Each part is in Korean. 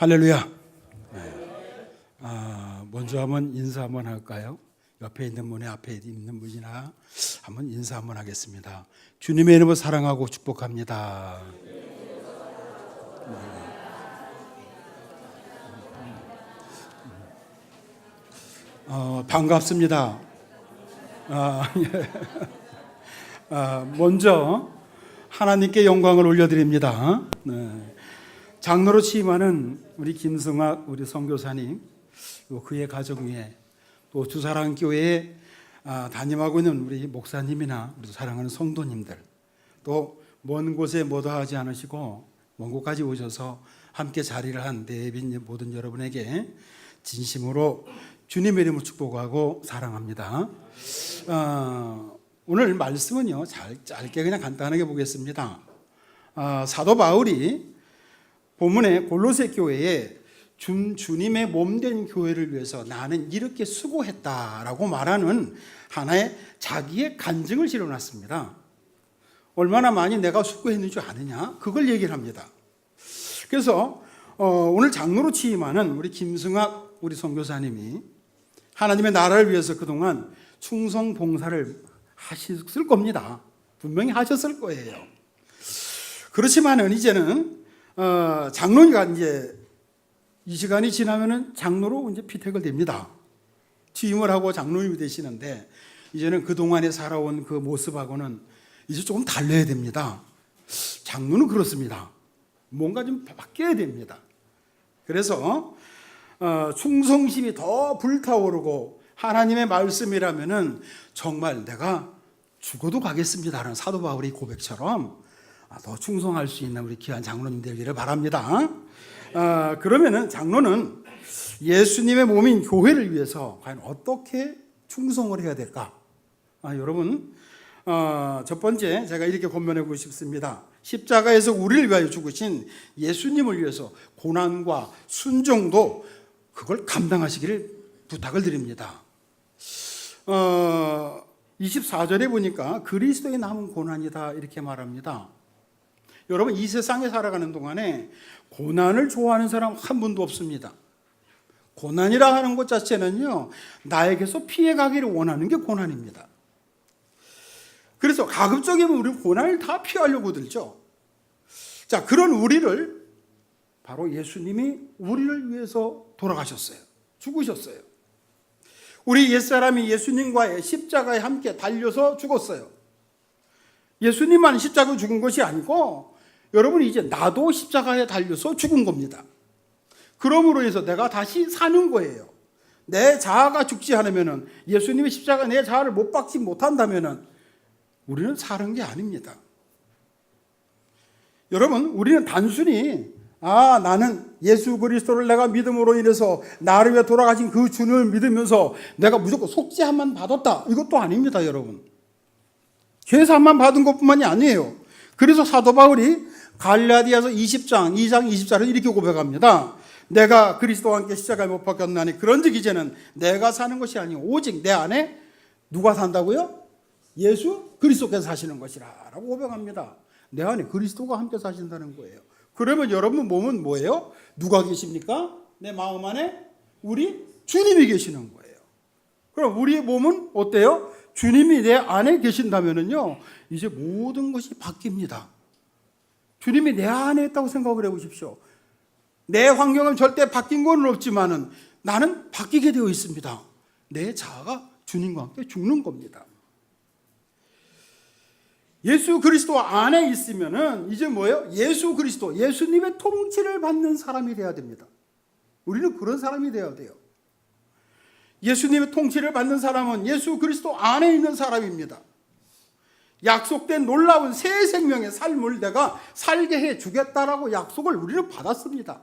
할렐루야. 먼저 한번 인사 한번 할까요? 옆에 있는 분이 앞에 있는 분이나 한번 인사 한번 하겠습니다. 주님의 이름을 사랑하고 축복합니다. 반갑습니다. 먼저 하나님께 영광을 올려드립니다. 장로로 취임하는 우리 김승학 우리 선교사님, 또 그의 가정 위에 또 주사랑교회에 담임하고 있는 우리 목사님이나 우리 사랑하는 성도님들, 또 먼 곳에 머더하지 않으시고 먼 곳까지 오셔서 함께 자리를 한 대빈 모든 여러분에게 진심으로 주님의 이름을 축복하고 사랑합니다. 오늘 말씀은요, 짧게 그냥 간단하게 보겠습니다. 사도 바울이 본문에 골로새 교회에 주님의 몸된 교회를 위해서 나는 이렇게 수고했다라고 말하는 하나의 자기의 간증을 실어놨습니다. 얼마나 많이 내가 수고했는 줄 아느냐? 그걸 얘기를 합니다. 그래서 오늘 장로로 취임하는 우리 김승학 우리 선교사님이 하나님의 나라를 위해서 그동안 충성 봉사를 하셨을 겁니다. 분명히 하셨을 거예요. 그렇지만은 이제는 장로가 이제 이 시간이 지나면은 장로로 이제 피택을 됩니다. 취임을 하고 장로님이 되시는데 이제는 그동안에 살아온 그 모습하고는 이제 조금 달라야 됩니다. 장로는 그렇습니다. 뭔가 좀 바뀌어야 됩니다. 그래서 충성심이 더 불타오르고 하나님의 말씀이라면은 정말 내가 죽어도 가겠습니다라는 사도 바울의 고백처럼 더 충성할 수 있는 우리 귀한 장로님 되기를 바랍니다. 그러면은 장로는 예수님의 몸인 교회를 위해서 과연 어떻게 충성을 해야 될까? 여러분, 첫 번째 제가 이렇게 권면하고 싶습니다. 십자가에서 우리를 위하여 죽으신 예수님을 위해서 고난과 순종도 그걸 감당하시기를 부탁을 드립니다. 24절에 보니까 그리스도의 남은 고난이다 이렇게 말합니다. 여러분, 이 세상에 살아가는 동안에 고난을 좋아하는 사람 한 분도 없습니다. 고난이라 하는 것 자체는요, 나에게서 피해가기를 원하는 게 고난입니다. 그래서 가급적이면 우리는 고난을 다 피하려고 들죠. 자, 그런 우리를 바로 예수님이 우리를 위해서 돌아가셨어요. 죽으셨어요. 우리 옛사람이 예수님과의 십자가에 함께 달려서 죽었어요. 예수님만 십자가에 죽은 것이 아니고 여러분, 이제 나도 십자가에 달려서 죽은 겁니다. 그러므로 해서 내가 다시 사는 거예요. 내 자아가 죽지 않으면, 예수님의 십자가 내 자아를 못 박지 못한다면 우리는 사는 게 아닙니다. 여러분, 우리는 단순히 나는 예수 그리스도를 내가 믿음으로 인해서 나를 위해 돌아가신 그 주님을 믿으면서 내가 무조건 속죄함만 받았다, 이것도 아닙니다. 여러분, 죄사함만 받은 것뿐만이 아니에요. 그래서 사도 바울이 갈라디아서 20장 2장 20절을 이렇게 고백합니다. 내가 그리스도와 함께 십자가에 못 박혔나니 그런즉 이제는 내가 사는 것이 아니고 오직 내 안에 누가 산다고요? 예수 그리스도께서 사시는 것이라 라고 고백합니다. 내 안에 그리스도가 함께 사신다는 거예요. 그러면 여러분 몸은 뭐예요? 누가 계십니까? 내 마음 안에 우리 주님이 계시는 거예요. 그럼 우리의 몸은 어때요? 주님이 내 안에 계신다면요, 이제 모든 것이 바뀝니다. 주님이 내 안에 있다고 생각을 해보십시오. 내 환경은 절대 바뀐 건 없지만은 나는 바뀌게 되어 있습니다. 내 자아가 주님과 함께 죽는 겁니다. 예수 그리스도 안에 있으면은 이제 뭐예요? 예수 그리스도, 예수님의 통치를 받는 사람이 되어야 됩니다. 우리는 그런 사람이 되어야 돼요. 예수님의 통치를 받는 사람은 예수 그리스도 안에 있는 사람입니다. 약속된 놀라운 새 생명의 삶을 내가 살게 해 주겠다라고 약속을 우리는 받았습니다.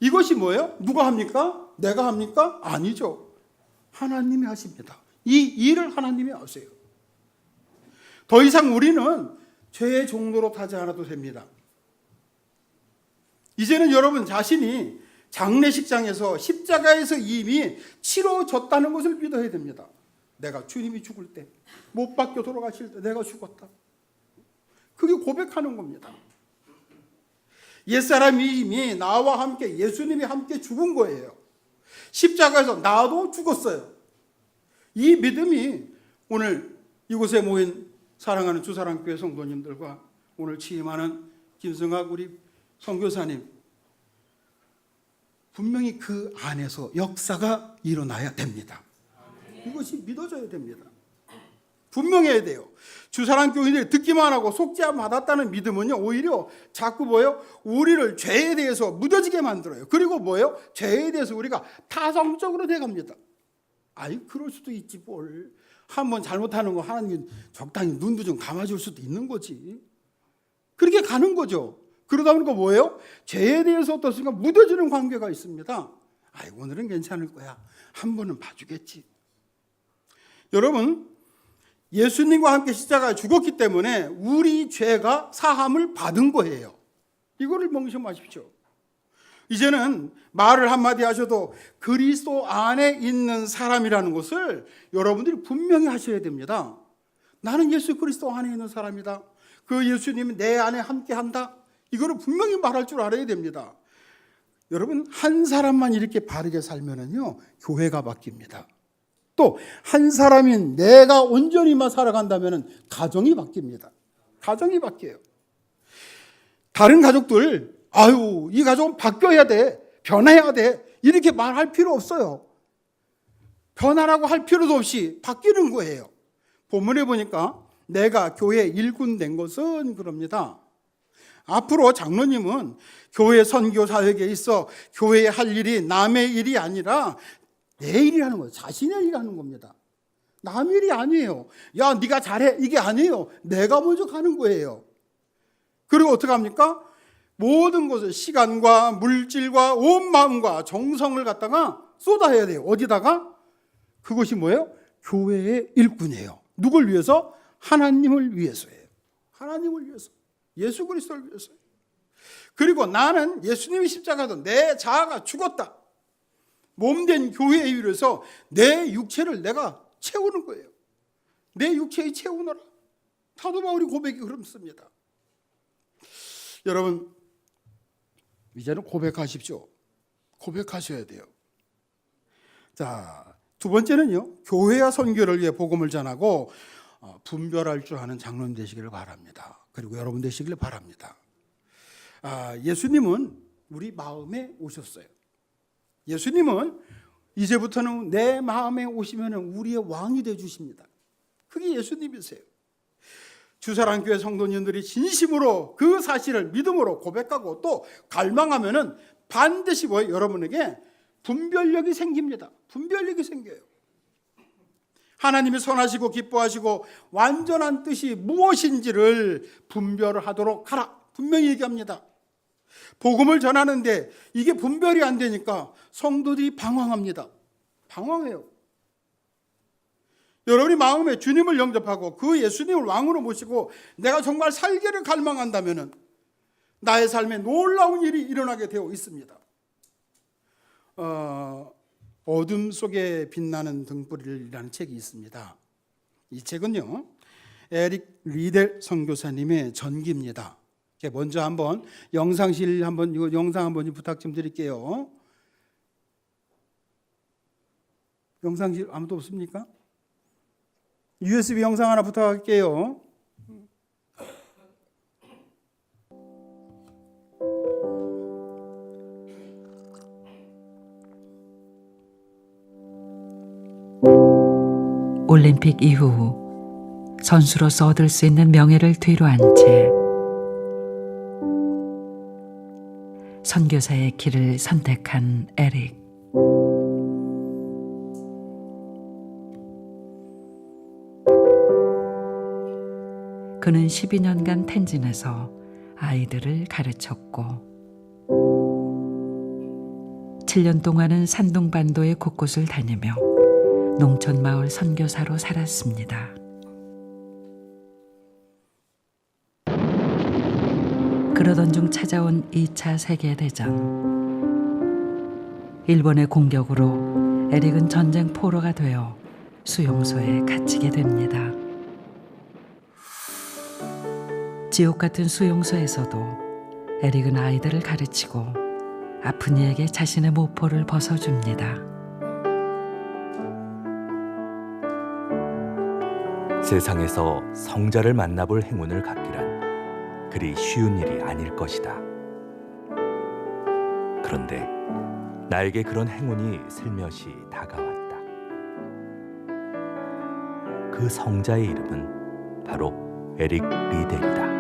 이것이 뭐예요? 누가 합니까? 내가 합니까? 아니죠. 하나님이 하십니다. 이 일을 하나님이 하세요. 더 이상 우리는 죄의 종로로 타지 않아도 됩니다. 이제는 여러분 자신이 장례식장에서 십자가에서 이미 치러졌다는 것을 믿어야 됩니다. 내가 주님이 죽을 때, 못 박혀 돌아가실 때 내가 죽었다. 그게 고백하는 겁니다. 옛사람이 이미 나와 함께 예수님이 함께 죽은 거예요. 십자가에서 나도 죽었어요. 이 믿음이 오늘 이곳에 모인 사랑하는 주사랑교회 성도님들과 오늘 취임하는 김성학 우리 선교사님, 분명히 그 안에서 역사가 일어나야 됩니다. 이것이 믿어져야 됩니다. 분명해야 돼요. 주사랑 교인들이 듣기만 하고 속죄함 받았다는 믿음은요, 오히려 자꾸 뭐예요? 우리를 죄에 대해서 무뎌지게 만들어요. 그리고 뭐예요? 죄에 대해서 우리가 타성적으로 돼갑니다. 아이, 그럴 수도 있지 뭘. 한번 잘못하는 거 하나님 적당히 눈도 좀 감아줄 수도 있는 거지. 그렇게 가는 거죠. 그러다 보니까 뭐예요? 죄에 대해서 어떻습니까? 무뎌지는 관계가 있습니다. 아이, 오늘은 괜찮을 거야. 한 번은 봐주겠지. 여러분, 예수님과 함께 십자가에 죽었기 때문에 우리 죄가 사함을 받은 거예요. 이거를 명심하십시오. 이제는 말을 한마디 하셔도 그리스도 안에 있는 사람이라는 것을 여러분들이 분명히 하셔야 됩니다. 나는 예수 그리스도 안에 있는 사람이다. 그 예수님이 내 안에 함께한다. 이거를 분명히 말할 줄 알아야 됩니다. 여러분, 한 사람만 이렇게 바르게 살면은요, 교회가 바뀝니다. 또 한 사람인 내가 온전히만 살아간다면 가정이 바뀝니다. 가정이 바뀌어요. 다른 가족들, 아유, 이 가족은 바뀌어야 돼, 변해야 돼, 이렇게 말할 필요 없어요. 변하라고 할 필요도 없이 바뀌는 거예요. 본문에 보니까 내가 교회 일꾼 된 것은 그럽니다. 앞으로 장로님은 교회 선교 사역에 있어 교회에 할 일이 남의 일이 아니라 내 일이라는 거예요. 자신의 일이라는 겁니다. 남 일이 아니에요. 야, 네가 잘해, 이게 아니에요. 내가 먼저 가는 거예요. 그리고 어떻게 합니까? 모든 것을 시간과 물질과 온 마음과 정성을 갖다가 쏟아야 돼요. 어디다가? 그것이 뭐예요? 교회의 일꾼이에요. 누굴 위해서? 하나님을 위해서예요. 하나님을 위해서. 예수 그리스도를 위해서예요. 그리고 나는 예수님이 십자가도 내 자아가 죽었다. 몸된 교회에 이르러서 내 육체를 내가 채우는 거예요. 내 육체에 채우노라. 사도 바울이 고백이 그렇습니다. 여러분, 이제는 고백하십시오. 고백하셔야 돼요. 자, 두 번째는요, 교회와 선교를 위해 복음을 전하고 분별할 줄 아는 장로님 되시기를 바랍니다. 그리고 여러분 되시기를 바랍니다. 예수님은 우리 마음에 오셨어요. 예수님은 이제부터는 내 마음에 오시면 우리의 왕이 되어 주십니다. 그게 예수님이세요. 주사랑교회 성도님들이 진심으로 그 사실을 믿음으로 고백하고 또 갈망하면은 반드시 뭐예요? 여러분에게 분별력이 생깁니다. 분별력이 생겨요. 하나님이 선하시고 기뻐하시고 완전한 뜻이 무엇인지를 분별하도록 하라. 분명히 얘기합니다. 복음을 전하는데 이게 분별이 안 되니까 성도들이 방황합니다. 방황해요. 여러분이 마음에 주님을 영접하고 그 예수님을 왕으로 모시고 내가 정말 살기를 갈망한다면 나의 삶에 놀라운 일이 일어나게 되어 있습니다. 어둠 속에 빛나는 등불이라는 책이 있습니다. 이 책은요, 에릭 리델 선교사님의 전기입니다. 먼저 한번 영상실 한번 이거 영상 한번 부탁 좀 드릴게요. 영상실 아무도 없습니까? USB 영상 하나 부탁할게요. 올림픽 이후 선수로서 얻을 수 있는 명예를 뒤로한 채 선교사의 길을 선택한 에릭. 그는 12년간 텐진에서 아이들을 가르쳤고 7년 동안은 산둥반도의 곳곳을 다니며 농촌마을 선교사로 살았습니다. 그러던 중 찾아온 2차 세계대전. 일본의 공격으로 에릭은 전쟁 포로가 되어 수용소에 갇히게 됩니다. 지옥 같은 수용소에서도 에릭은 아이들을 가르치고 아픈 이에게 자신의 모포를 벗어줍니다. 세상에서 성자를 만나볼 행운을 갖기란 그리 쉬운 일이 아닐 것이다. 그런데 나에게 그런 행운이 슬며시 다가왔다. 그 성자의 이름은 바로 에릭 리델이다.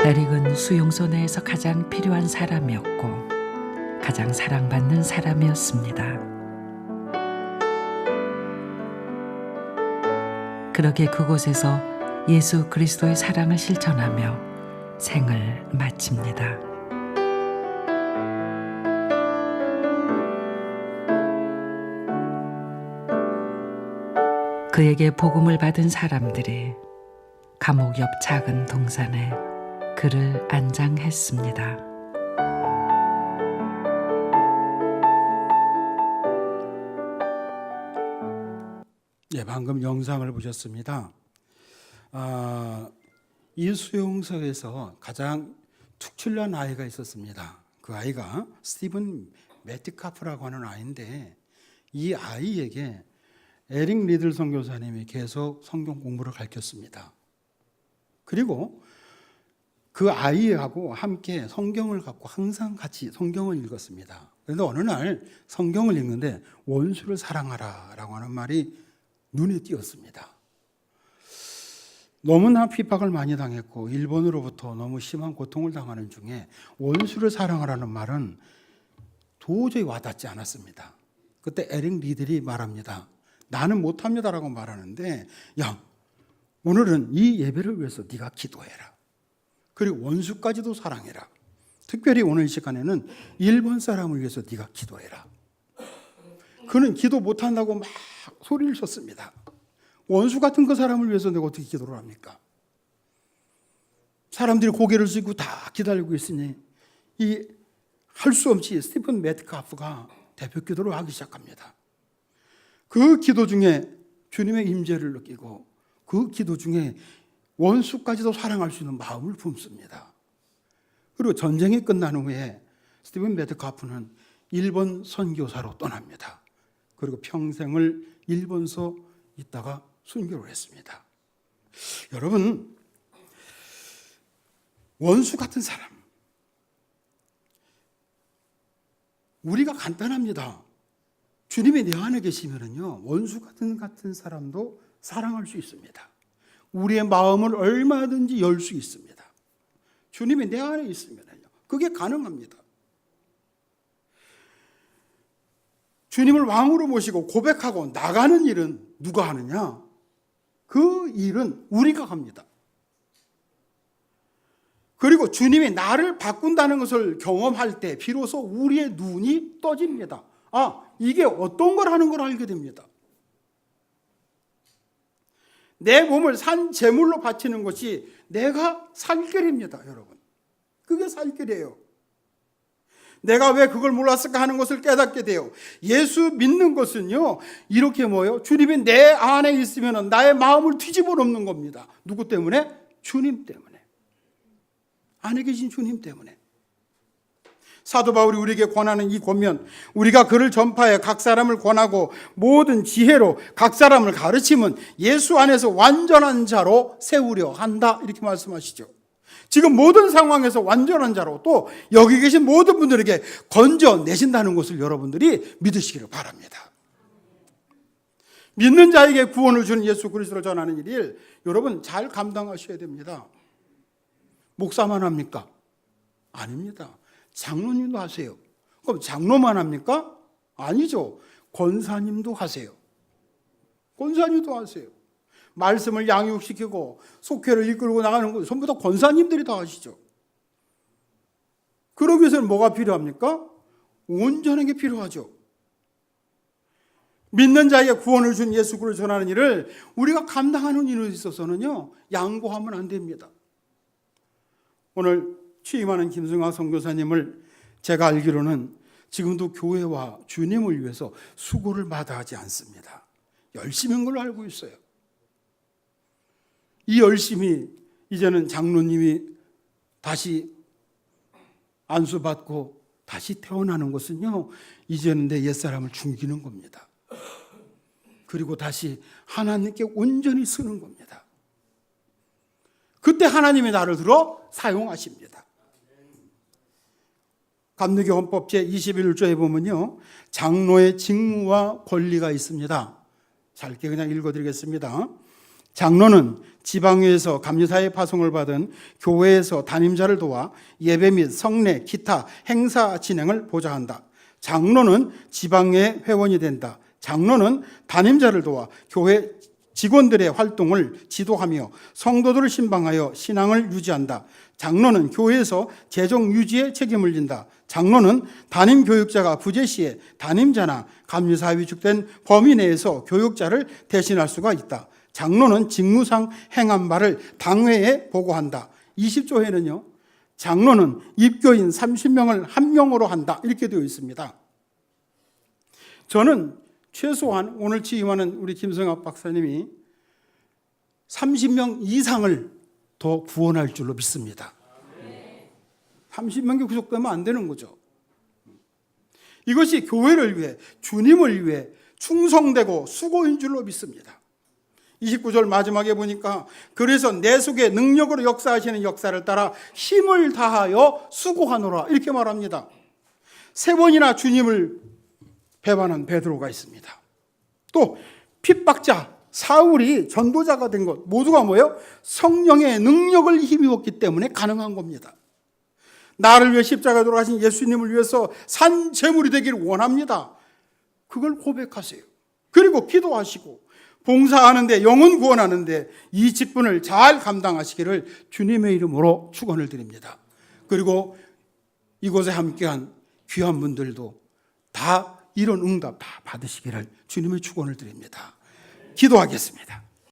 에릭은 수용소 내에서 가장 필요한 사람이었고 가장 사랑받는 사람이었습니다. 그렇게 그곳에서 예수 그리스도의 사랑을 실천하며 생을 마칩니다. 그에게 복음을 받은 사람들이 감옥 옆 작은 동산에 그를 안장했습니다. 예, 방금 영상을 보셨습니다. 이 수용소에서 가장 특출난 아이가 있었습니다. 그 아이가 스티븐 매티카프라고 하는 아이인데 이 아이에게 에릭 리들 선교사님이 계속 성경 공부를 가르쳤습니다. 그리고 그 아이하고 함께 성경을 갖고 항상 같이 성경을 읽었습니다. 그런데 어느 날 성경을 읽는데 원수를 사랑하라 라고 하는 말이 눈에 띄었습니다. 너무나 핍박을 많이 당했고 일본으로부터 너무 심한 고통을 당하는 중에 원수를 사랑하라는 말은 도저히 와닿지 않았습니다. 그때 에릭 리들이 말합니다. 나는 못합니다라고 말하는데 야, 오늘은 이 예배를 위해서 네가 기도해라. 그리고 원수까지도 사랑해라. 특별히 오늘 이 시간에는 일본 사람을 위해서 네가 기도해라. 그는 기도 못한다고 막 소리를 쳤습니다. 원수 같은 그 사람을 위해서 내가 어떻게 기도를 합니까? 사람들이 고개를 숙이고 다 기다리고 있으니 이 할 수 없이 스티븐 매트카프가 대표 기도를 하기 시작합니다. 그 기도 중에 주님의 임재를 느끼고 그 기도 중에 원수까지도 사랑할 수 있는 마음을 품습니다. 그리고 전쟁이 끝난 후에 스티븐 매트카프는 일본 선교사로 떠납니다. 그리고 평생을 일본서 있다가 순교를 했습니다. 여러분, 원수 같은 사람, 우리가 간단합니다. 주님이 내 안에 계시면은요, 원수 같은 사람도 사랑할 수 있습니다. 우리의 마음을 얼마든지 열 수 있습니다. 주님이 내 안에 있으면은요, 그게 가능합니다. 주님을 왕으로 모시고 고백하고 나가는 일은 누가 하느냐? 그 일은 우리가 합니다. 그리고 주님이 나를 바꾼다는 것을 경험할 때 비로소 우리의 눈이 떠집니다. 아, 이게 어떤 걸 하는 걸 알게 됩니다. 내 몸을 산 제물로 바치는 것이 내가 살 길입니다, 여러분. 그게 살 길이에요. 내가 왜 그걸 몰랐을까 하는 것을 깨닫게 돼요. 예수 믿는 것은요, 이렇게 뭐예요? 주님이 내 안에 있으면 나의 마음을 뒤집어 놓는 겁니다. 누구 때문에? 주님 때문에. 안에 계신 주님 때문에. 사도 바울이 우리에게 권하는 이 권면, 우리가 그를 전파해 각 사람을 권하고 모든 지혜로 각 사람을 가르치면 예수 안에서 완전한 자로 세우려 한다, 이렇게 말씀하시죠. 지금 모든 상황에서 완전한 자로 또 여기 계신 모든 분들에게 건져내신다는 것을 여러분들이 믿으시기를 바랍니다. 믿는 자에게 구원을 주는 예수 그리스도를 전하는 일, 여러분 잘 감당하셔야 됩니다. 목사만 합니까? 아닙니다. 장로님도 하세요. 그럼 장로만 합니까? 아니죠. 권사님도 하세요. 권사님도 하세요. 말씀을 양육시키고 속회를 이끌고 나가는 것 전부 다 권사님들이 다 하시죠. 그러기 위해서는 뭐가 필요합니까? 온전한 게 필요하죠. 믿는 자에게 구원을 준 예수 그리스도를 전하는 일을 우리가 감당하는 일에 있어서는요, 양보하면 안 됩니다. 오늘 취임하는 김승화 선교사님을 제가 알기로는 지금도 교회와 주님을 위해서 수고를 마다하지 않습니다. 열심히 한 걸로 알고 있어요. 이 열심히 이제는 장로님이 다시 안수받고 다시 태어나는 것은요, 이제는 내 옛사람을 죽이는 겁니다. 그리고 다시 하나님께 온전히 쓰는 겁니다. 그때 하나님이 나를 들어 사용하십니다. 감리교 헌법 제21조에 보면요, 장로의 직무와 권리가 있습니다. 짧게 그냥 읽어드리겠습니다. 장로는 지방교회에서 감리사의 파송을 받은 교회에서 담임자를 도와 예배 및 성례, 기타 행사 진행을 보좌한다. 장로는 지방의 회원이 된다. 장로는 담임자를 도와 교회 직원들의 활동을 지도하며 성도들을 신방하여 신앙을 유지한다. 장로는 교회에서 재정 유지에 책임을 진다. 장로는 담임 교육자가 부재 시에 담임자나 감리사에 위축된 범위 내에서 교육자를 대신할 수가 있다. 장로는 직무상 행한 바를 당회에 보고한다. 20조에는요, 장로는 입교인 30명을 한 명으로 한다. 이렇게 되어 있습니다. 저는 최소한 오늘 취임하는 우리 김성학 박사님이 30명 이상을 더 구원할 줄로 믿습니다. 30명이 구속되면 안 되는 거죠. 이것이 교회를 위해, 주님을 위해 충성되고 수고인 줄로 믿습니다. 29절 마지막에 보니까 그래서 내 속에 능력으로 역사하시는 역사를 따라 힘을 다하여 수고하노라 이렇게 말합니다. 3번이나 주님을 배반한 베드로가 있습니다. 또 핍박자 사울이 전도자가 된 것 모두가 뭐예요? 성령의 능력을 힘입었기 때문에 가능한 겁니다. 나를 위해 십자가에 돌아가신 예수님을 위해서 산 제물이 되기를 원합니다. 그걸 고백하세요. 그리고 기도하시고 봉사하는데, 영혼 구원하는데 이 직분을 잘 감당하시기를 주님의 이름으로 축원을 드립니다. 그리고 이곳에 함께한 귀한 분들도 다 이런 응답 다 받으시기를 주님의 축원을 드립니다. 기도하겠습니다.